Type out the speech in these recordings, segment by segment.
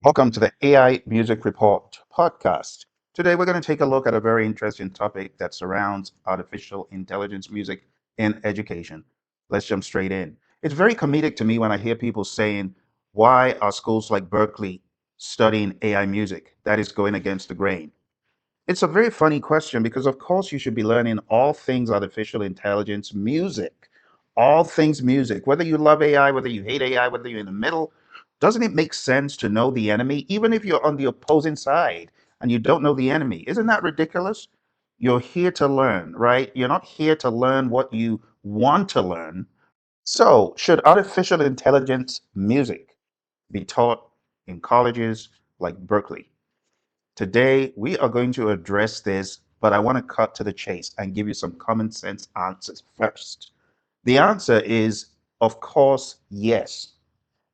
Welcome to the AI Music Report podcast. Today, we're going to take a look at a very interesting topic that surrounds artificial intelligence music in education. Let's jump straight in. It's very comedic to me when I hear people saying, why are schools like Berklee studying AI music? That is going against the grain. It's a very funny question because, of course, you should be learning all things artificial intelligence music, all things music, whether you love AI, whether you hate AI, whether you're in the middle. Doesn't it make sense to know the enemy, even if you're on the opposing side and you don't know the enemy? Isn't that ridiculous? You're here to learn, right? You're not here to learn what you want to learn. So, should artificial intelligence music be taught in colleges like Berkeley? Today, we are going to address this, but I want to cut to the chase and give you some common sense answers first. The answer is, of course, yes.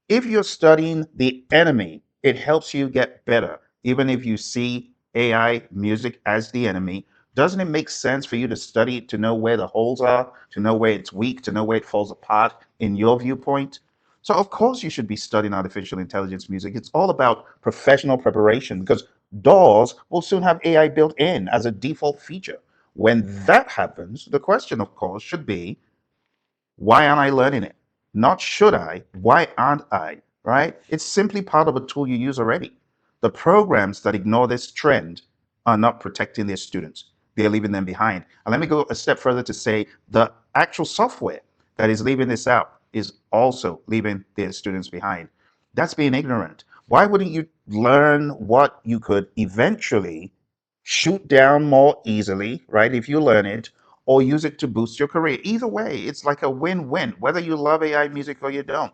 If you're studying the enemy, it helps you get better. Even if you see AI music as the enemy, doesn't it make sense for you to study it to know where the holes are, to know where it's weak, to know where it falls apart in your viewpoint? So, of course, you should be studying artificial intelligence music. It's all about professional preparation because DAWs will soon have AI built in as a default feature. When that happens, the question, of course, should be, why aren't I learning it? Not should I, why aren't I? Right? It's simply part of a tool you use already. The programs that ignore this trend are not protecting their students. They're leaving them behind. And let me go a step further to say the actual software that is leaving this out is also leaving their students behind. That's being ignorant. Why wouldn't you learn what you could eventually shoot down more easily, right? If you learn it, or use it to boost your career. Either way, it's like a win-win, whether you love AI music or you don't.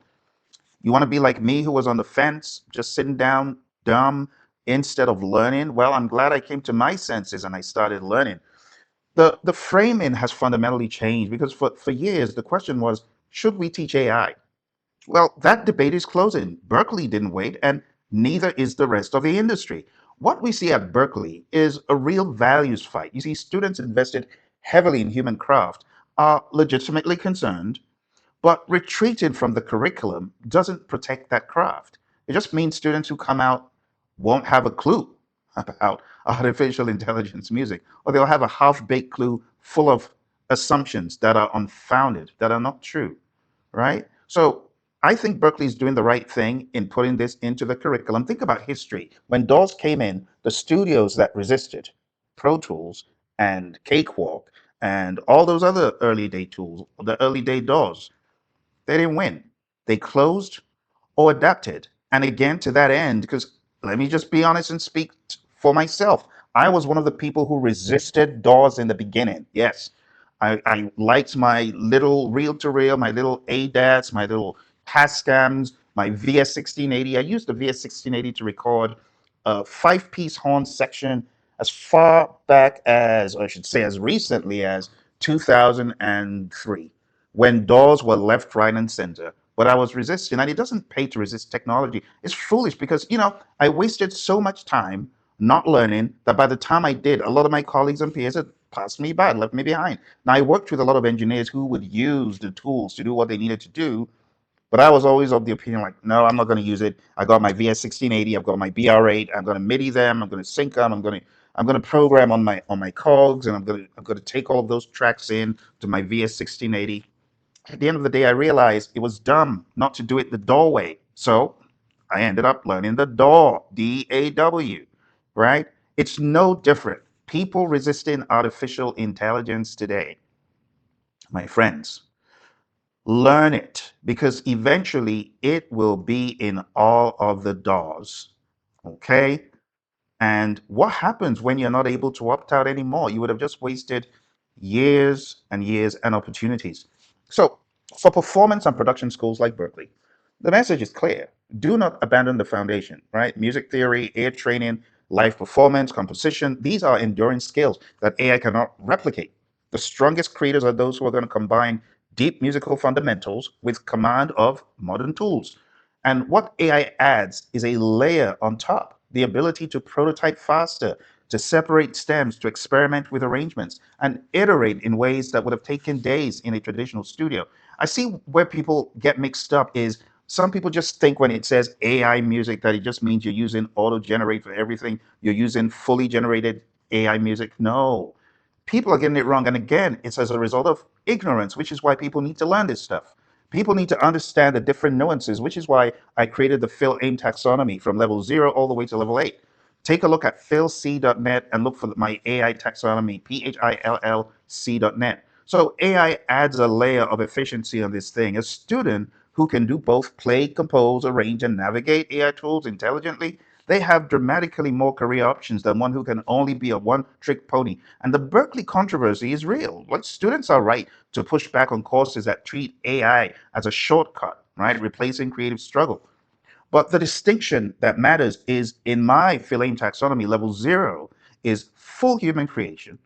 You want to be like me, who was on the fence, just sitting down dumb instead of learning? Well, I'm glad I came to my senses and I started learning. The framing has fundamentally changed because for years, the question was, should we teach AI? Well, that debate is closing. Berkeley didn't wait, and neither is the rest of the industry. What we see at Berkeley is a real values fight. You see, students invested heavily in human craft are legitimately concerned, but retreating from the curriculum doesn't protect that craft. It just means students who come out won't have a clue about artificial intelligence music, or they'll have a half baked clue full of assumptions that are unfounded, that are not true, right? So I think Berkeley is doing the right thing in putting this into the curriculum. Think about history. When DAWs came in, the studios that resisted, Pro Tools and Cakewalk and all those other early day tools, the early day DAWs, they didn't win. They closed or adapted. And again, to that end, because let me just be honest and speak for myself. I was one of the people who resisted DAWs in the beginning. Yes, I liked my little reel to reel, my little ADATs, my little Tascams, my VS1680. I used the VS1680 to record a 5-piece horn section as far back as, or I should say, as recently as 2003, when DAWs were left, right, and center. But I was resisting, and it doesn't pay to resist technology. It's foolish because, I wasted so much time not learning that by the time I did, a lot of my colleagues and peers had passed me by, left me behind. Now, I worked with a lot of engineers who would use the tools to do what they needed to do, but I was always of the opinion like, no, I'm not going to use it. I got my VS1680, I've got my BR8, I'm going to MIDI them, I'm going to sync them, I'm going to program on my cogs, and I'm going to take all of those tracks in to my VS1680. At the end of the day, I realized it was dumb not to do it the doorway. So I ended up learning the DAW, DAW, right? It's no different. People resisting artificial intelligence today, my friends, learn it because eventually it will be in all of the DAWs. Okay? And what happens when you're not able to opt out anymore? You would have just wasted years and years and opportunities. So, for performance and production schools like Berkeley, the message is clear. Do not abandon the foundation, right? Music theory, ear training, live performance, composition, these are enduring skills that AI cannot replicate. The strongest creators are those who are going to combine deep musical fundamentals with command of modern tools. And what AI adds is a layer on top, the ability to prototype faster, to separate stems, to experiment with arrangements, and iterate in ways that would have taken days in a traditional studio. I see where people get mixed up is Some people just think when it says AI music that it just means you're using auto generate for everything. You're using fully generated AI music. No, people are getting it wrong. And again, it's as a result of ignorance, which is why people need to learn this stuff. People need to understand the different nuances, which is why I created the Phill AIM taxonomy from level 0 all the way to level 8. Take a look at philc.net and look for my AI taxonomy, PHILLC.net. So AI adds a layer of efficiency on this thing. A student who can do both play, compose, arrange, and navigate AI tools intelligently, they have dramatically more career options than one who can only be a one-trick pony. And the Berklee controversy is real. Like, students are right to push back on courses that treat AI as a shortcut, right, replacing creative struggle. But the distinction that matters is in my Phill taxonomy, level 0 is full human creation,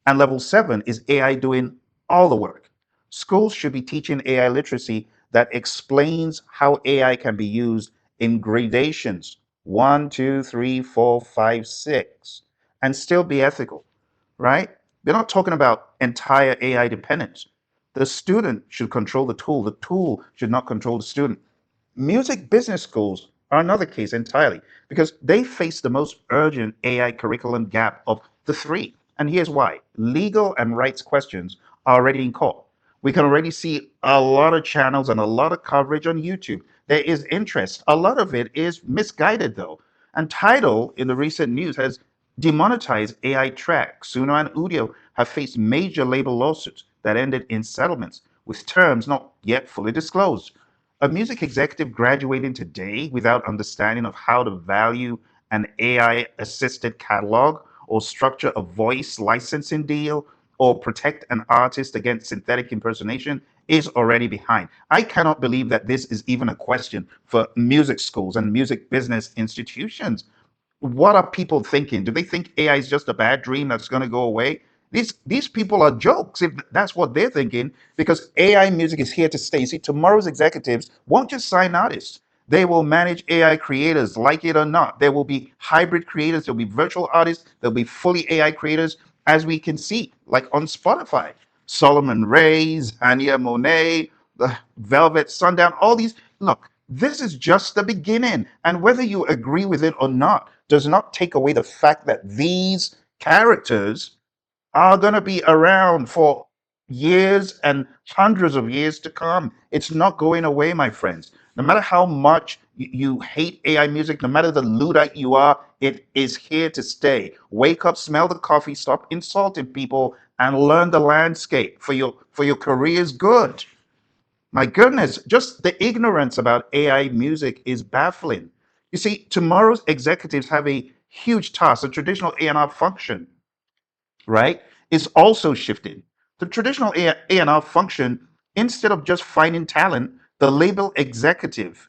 and level 7 is AI doing all the work. Schools should be teaching AI literacy that explains how AI can be used in gradations 1, 2, 3, 4, 5, 6, and still be ethical, right? They're not talking about entire AI dependence. The student should control the tool should not control the student. Music business schools are another case entirely because they face the most urgent AI curriculum gap of the three. And here's why. Legal and rights questions are already in court. We can already see a lot of channels and a lot of coverage on YouTube. There is interest. A lot of it is misguided, though. And Tidal, in the recent news, has demonetized AI tracks. Suno and Udio have faced major label lawsuits that ended in settlements with terms not yet fully disclosed. A music executive graduating today without understanding of how to value an AI assisted catalog or structure a voice licensing deal or protect an artist against synthetic impersonation is already behind. I cannot believe that this is even a question for music schools and music business institutions. What are people thinking? Do they think AI is just a bad dream that's going to go away? These people are jokes if that's what they're thinking, because AI music is here to stay. See, tomorrow's executives won't just sign artists. They will manage AI creators, like it or not. There will be hybrid creators, there'll be virtual artists, there'll be fully AI creators, as we can see, like on Spotify. Solomon Ray's, Anya Monet, the Velvet Sundown, all these. Look, this is just the beginning. And whether you agree with it or not does not take away the fact that these characters are going to be around for years and hundreds of years to come. It's not going away, my friends. No matter how much you hate AI music, no matter the Luddite you are, it is here to stay. Wake up, smell the coffee, stop insulting people, and learn the landscape for your career's good. My goodness, just the ignorance about AI music is baffling. You see, tomorrow's executives have a huge task. The traditional A&R function, right, is also shifting. The traditional A&R function, instead of just finding talent, the label executive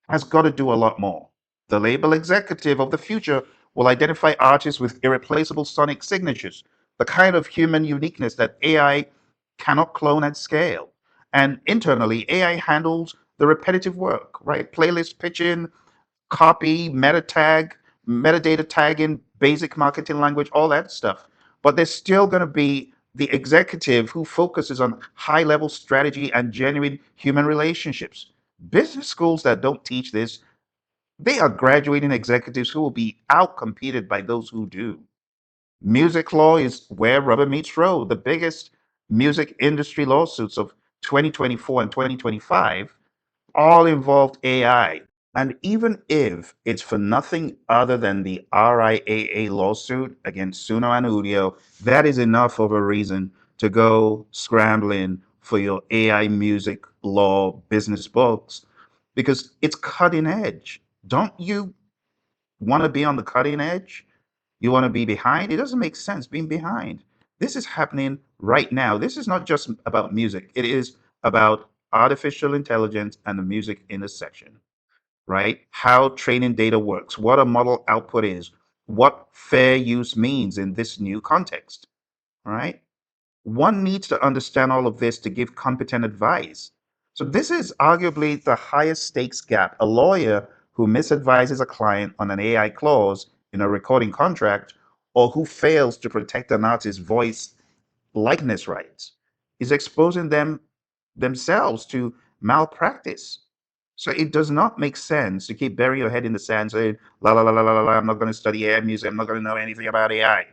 has got to do a lot more. The label executive of the future will identify artists with irreplaceable sonic signatures, the kind of human uniqueness that AI cannot clone at scale. And internally, AI handles the repetitive work, right? Playlist pitching, copy, metadata tagging, basic marketing language, all that stuff. But there's still going to be the executive who focuses on high level strategy and genuine human relationships. Business schools that don't teach this, they are graduating executives who will be outcompeted by those who do. Music law is where rubber meets road. The biggest music industry lawsuits of 2024 and 2025 all involved AI. And even if it's for nothing other than the RIAA lawsuit against Suno and Udio, that is enough of a reason to go scrambling for your AI music law business books, because it's cutting edge. Don't you want to be on the cutting edge? You want to be behind? It doesn't make sense being behind. This is happening right now. This is not just about music, it is about artificial intelligence and the music intersection, right? How training data works, what a model output is, what fair use means in this new context, right? One needs to understand all of this to give competent advice. So, this is arguably the highest stakes gap. A lawyer who misadvises a client on an AI clause in a recording contract, or who fails to protect an artist's voice likeness rights, is exposing them themselves to malpractice. So it does not make sense to keep burying your head in the sand saying, la la la la la la, I'm not going to study AI music, I'm not going to know anything about AI.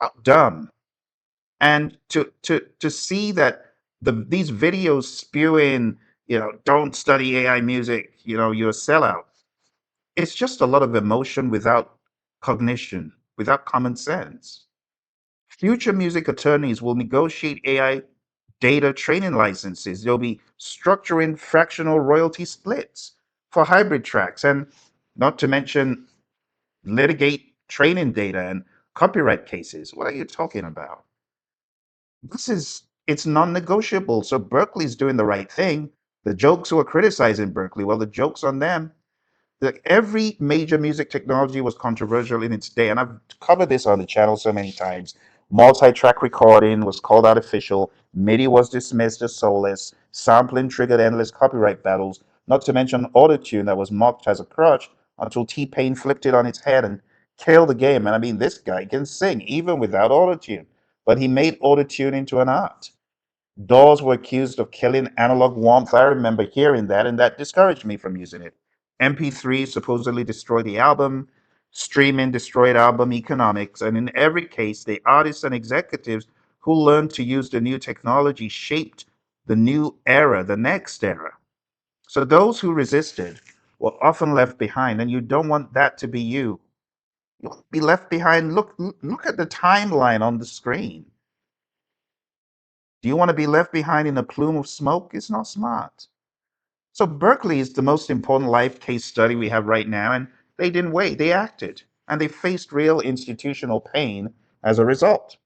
How dumb. And to see that these videos spewing, don't study AI music, you're a sellout. It's just a lot of emotion without cognition, without common sense. Future music attorneys will negotiate AI data training licenses. They'll be structuring fractional royalty splits for hybrid tracks, and not to mention litigate training data and copyright cases. What are you talking about? It's non-negotiable. So Berkeley's doing the right thing. The jokes who are criticizing Berkeley, well, the joke's on them. Like every major music technology was controversial in its day, and I've covered this on the channel so many times. Multi-track recording was called artificial, MIDI was dismissed as soulless, sampling triggered endless copyright battles, not to mention autotune that was mocked as a crutch until T-Pain flipped it on its head and killed the game. And I mean, this guy can sing even without autotune, but he made autotune into an art. DAWs were accused of killing analog warmth. I remember hearing that, and that discouraged me from using it. MP3 supposedly destroyed the album. Streaming destroyed album economics. And in every case, the artists and executives who learned to use the new technology shaped the new era, the next era. So those who resisted were often left behind, and you don't want that to be you. You'll be left behind. Look at the timeline on the screen. Do you want to be left behind in a plume of smoke? It's not smart. So Berkeley is the most important life case study we have right now, and they didn't wait, they acted, and they faced real institutional pain as a result.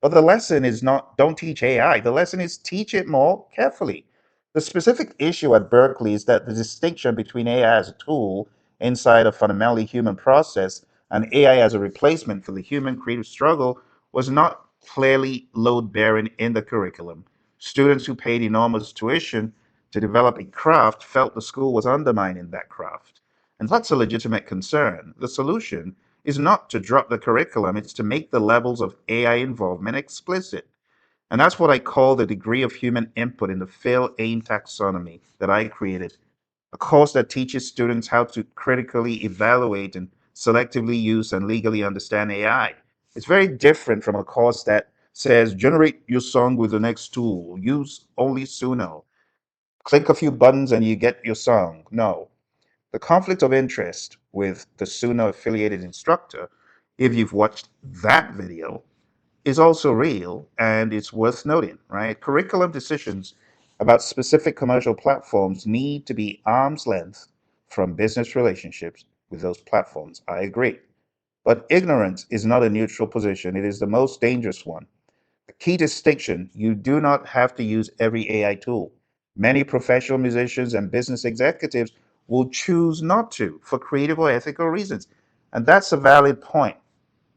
But the lesson is not don't teach AI. The lesson is teach it more carefully. The specific issue at Berkeley is that the distinction between AI as a tool inside a fundamentally human process and AI as a replacement for the human creative struggle was not clearly load bearing in the curriculum. Students who paid enormous tuition to develop a craft felt the school was undermining that craft. And that's a legitimate concern. The solution is not to drop the curriculum, it's to make the levels of AI involvement explicit. And that's what I call the degree of human input in the Phill AIM taxonomy that I created, a course that teaches students how to critically evaluate and selectively use and legally understand AI. It's very different from a course that says generate your song with the next tool, use only Suno, click a few buttons and you get your song. No, the conflict of interest with the Suno affiliated instructor, if you've watched that video, is also real and it's worth noting, right? Curriculum decisions about specific commercial platforms need to be arm's length from business relationships with those platforms. I agree. But ignorance is not a neutral position, it is the most dangerous one. A key distinction, you do not have to use every AI tool. Many professional musicians and business executives will choose not to for creative or ethical reasons. And that's a valid point.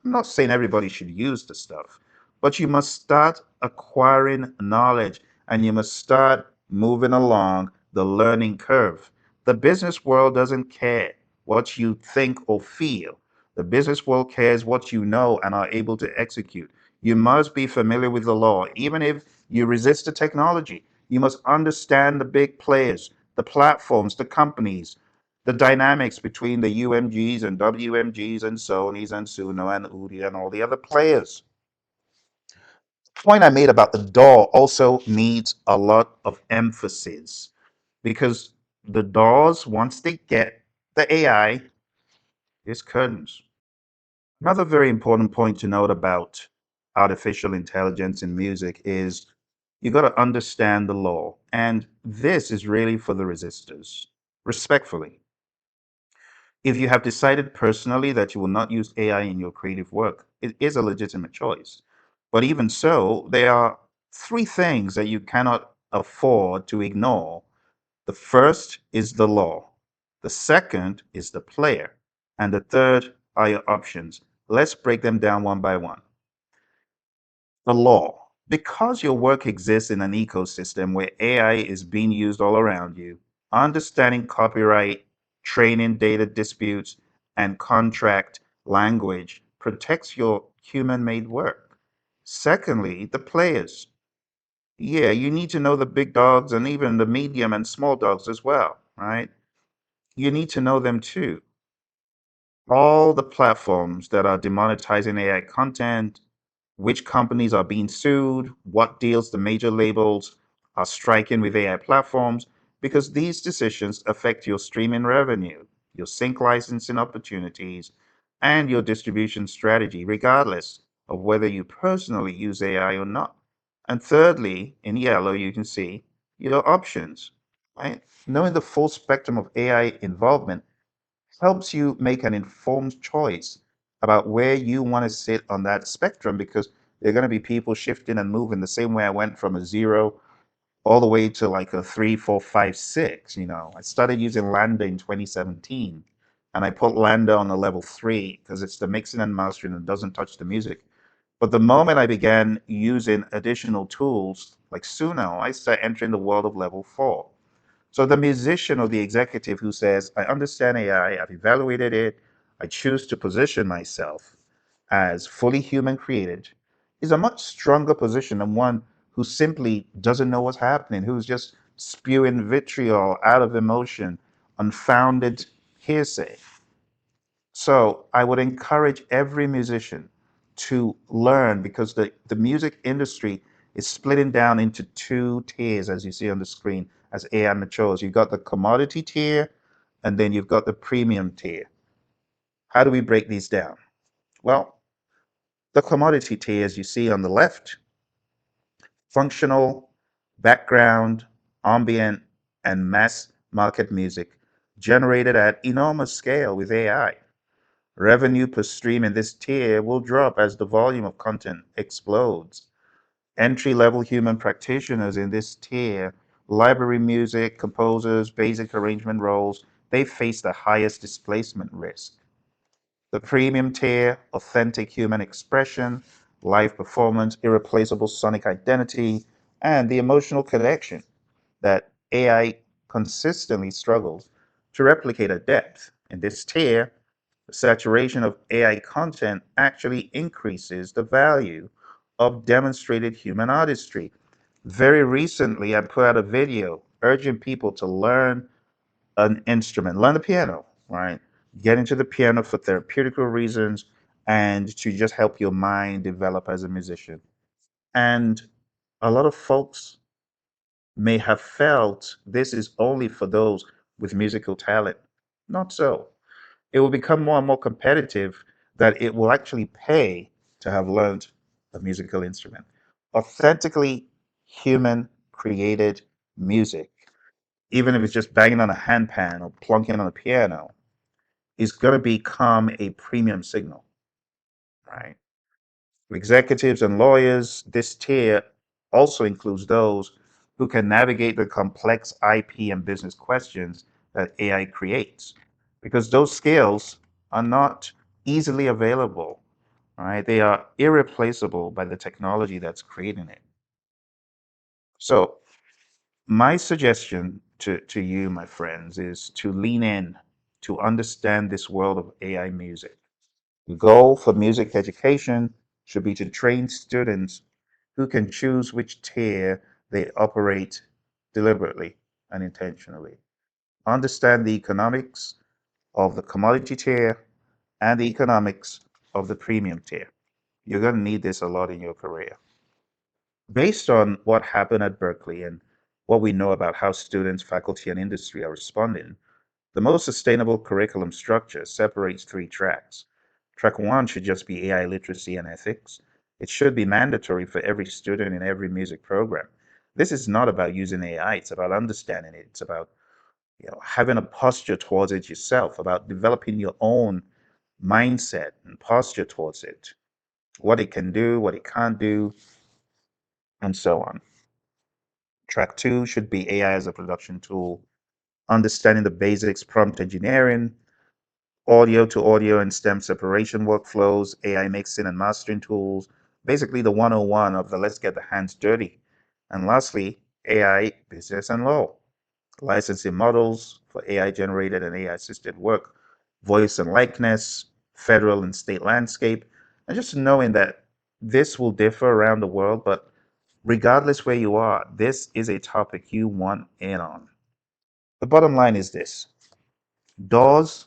I'm not saying everybody should use the stuff, but you must start acquiring knowledge and you must start moving along the learning curve. The business world doesn't care what you think or feel. The business world cares what you know and are able to execute. You must be familiar with the law, even if you resist the technology. You must understand the big players, the platforms, the companies, the dynamics between the UMGs and WMGs and Sonys and Suno and Udi and all the other players. The point I made about the DAW also needs a lot of emphasis because the DAWs, once they get the AI, is curtains. Another very important point to note about artificial intelligence in music is you got to understand the law. And this is really for the resistors, respectfully. If you have decided personally that you will not use AI in your creative work, it is a legitimate choice. But even so, there are three things that you cannot afford to ignore. The first is the law, the second is the player, and the third are your options. Let's break them down one by one. The law. Because your work exists in an ecosystem where AI is being used all around you, understanding copyright, training data disputes, and contract language protects your human made work. Secondly, the players. Yeah, you need to know the big dogs and even the medium and small dogs as well. right? You need to know them too. All the platforms that are demonetizing AI content, which companies are being sued, what deals the major labels are striking with AI platforms, because these decisions affect your streaming revenue, your sync licensing opportunities, and your distribution strategy, regardless of whether you personally use AI or not. And thirdly, in yellow, you can see your options, right? Knowing the full spectrum of AI involvement helps you make an informed choice about where you want to sit on that spectrum because there are going to be people shifting and moving the same way I went from a zero all the way to like a three, four, five, six. I started using Lambda in 2017 and I put Lambda on a level three because it's the mixing and mastering and doesn't touch the music. But the moment I began using additional tools like Suno, I started entering the world of level four. So the musician or the executive who says, I understand AI, I've evaluated it, I choose to position myself as fully human created, is a much stronger position than one who simply doesn't know what's happening, who's just spewing vitriol out of emotion, unfounded hearsay. So I would encourage every musician to learn because the music industry is splitting down into two tiers, as you see on the screen, as AI matures. You've got the commodity tier, and then you've got the premium tier. How do we break these down? Well, the commodity tier, as you see on the left, functional, background, ambient, and mass market music generated at enormous scale with AI. Revenue per stream in this tier will drop as the volume of content explodes. Entry-level human practitioners in this tier, library music, composers, basic arrangement roles, they face the highest displacement risk. The premium tier, authentic human expression, live performance, irreplaceable sonic identity, and the emotional connection that AI consistently struggles to replicate at depth. In this tier, the saturation of AI content actually increases the value of demonstrated human artistry. Very recently, I put out a video urging people to learn an instrument, learn the piano, right? Get into the piano for therapeutical reasons and to just help your mind develop as a musician. And a lot of folks may have felt this is only for those with musical talent. Not so. It will become more and more competitive that it will actually pay to have learned a musical instrument. Authentically human created music, even if it's just banging on a handpan or plunking on a piano, is going to become a premium signal, right? For executives and lawyers, this tier also includes those who can navigate the complex IP and business questions that AI creates, because those skills are not easily available, right? They are irreplaceable by the technology that's creating it. So, my suggestion to you, my friends, is to lean in to understand this world of AI music. The goal for music education should be to train students who can choose which tier they operate deliberately and intentionally. Understand the economics of the commodity tier and the economics of the premium tier. You're going to need this a lot in your career. Based on what happened at Berklee and what we know about how students, faculty, and industry are responding, the most sustainable curriculum structure separates three tracks. Track one should just be AI literacy and ethics. It should be mandatory for every student in every music program. This is not about using AI, it's about understanding it. It's about having a posture towards it yourself, about developing your own mindset and posture towards it, what it can do, what it can't do, and so on. Track two should be AI as a production tool, understanding the basics, prompt engineering, audio to audio and stem separation workflows, AI mixing and mastering tools, basically the 101 of the let's get the hands dirty. And lastly, AI business and law, licensing models for AI generated and AI assisted work, voice and likeness, federal and state landscape, and just knowing that this will differ around the world, but regardless where you are, this is a topic you want in on. The bottom line is this: DAWs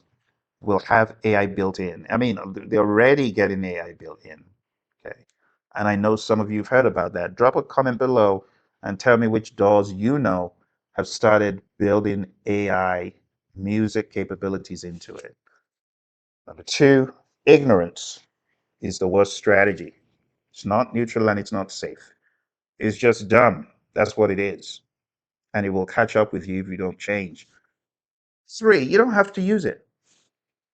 will have AI built in. I mean, they're already getting AI built in. Okay. And I know some of you have heard about that. Drop a comment below and tell me which DAWs you know have started building AI music capabilities into it. Number two, ignorance is the worst strategy. It's not neutral and it's not safe. It's just dumb. That's what it is. And it will catch up with you if you don't change. Three, you don't have to use it,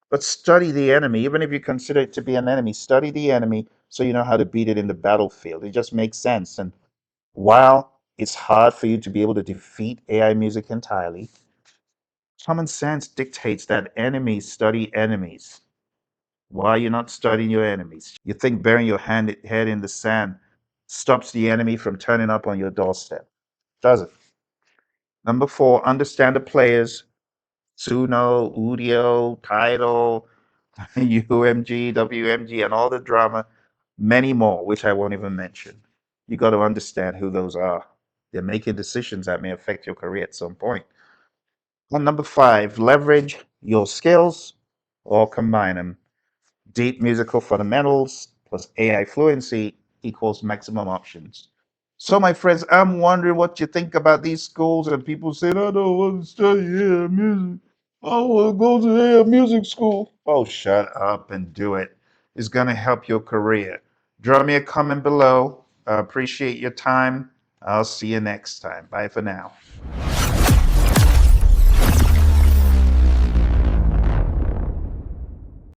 but study the enemy. Even if you consider it to be an enemy, study the enemy so you know how to beat it in the battlefield. It just makes sense. And while it's hard for you to be able to defeat AI music entirely, common sense dictates that enemies study enemies. Why are you not studying your enemies? You think burying your head in the sand stops the enemy from turning up on your doorstep? Doesn't. Number four, understand the players. Suno, Udio, Tidal, UMG, WMG, and all the drama, many more, which I won't even mention. You got to understand who those are. They're making decisions that may affect your career at some point. And number five, leverage your skills or combine them. Deep musical fundamentals plus AI fluency equals maximum options. So, my friends, I'm wondering what you think about these schools. And people say, I don't want to study AI music. I want to go to AI music school. Oh, shut up and do it. It's going to help your career. Drop me a comment below. I appreciate your time. I'll see you next time. Bye for now.